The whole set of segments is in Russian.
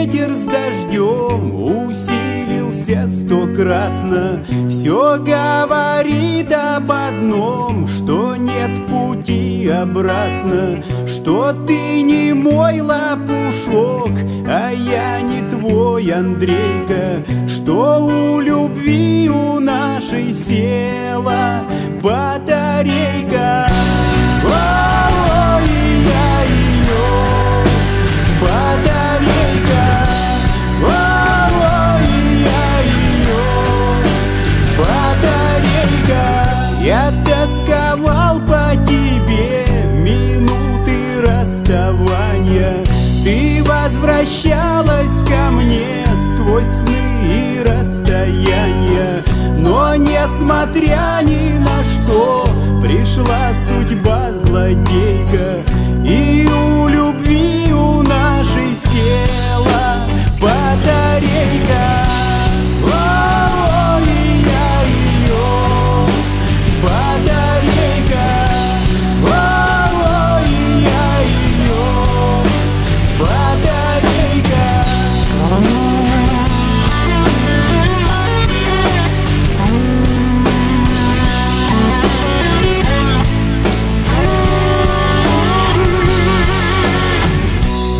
ветер с дождем усилился стократно, все говорит об одном, что нет пути обратно, что ты не мой лопушок, а я не твой Андрейка, что у любви у нашей села батарейка. Ой, я ее батарейка, ой, я ее батарейка. Я тосковал по тебе в минуты расставания, ты возвращалась ко мне сквозь сны и расстояния, но несмотря ни на что пришла судьба злодейка, и у любви у нашей села батарейка. Ой, я ее батарейка, ой, я ее батарейка.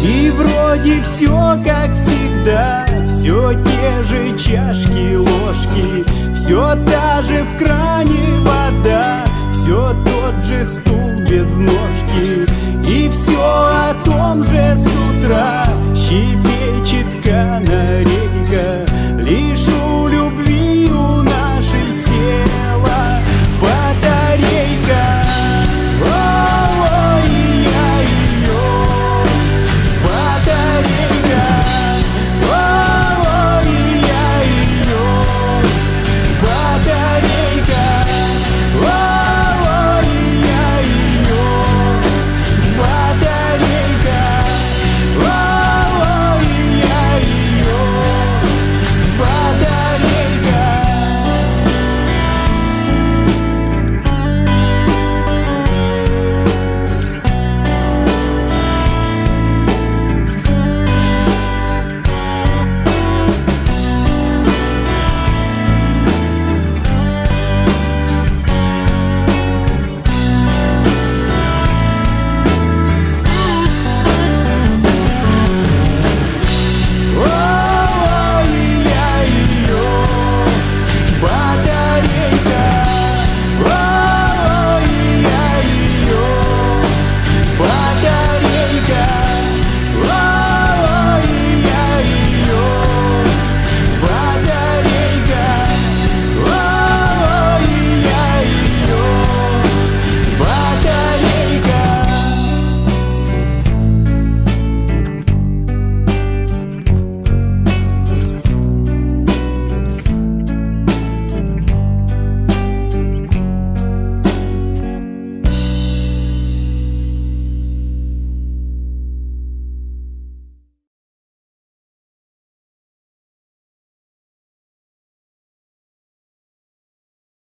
И вроде все как всегда, все те же чашки, ложки, все та же в кране вода, все тот же стул без ножки, и все о том же с утра щебечет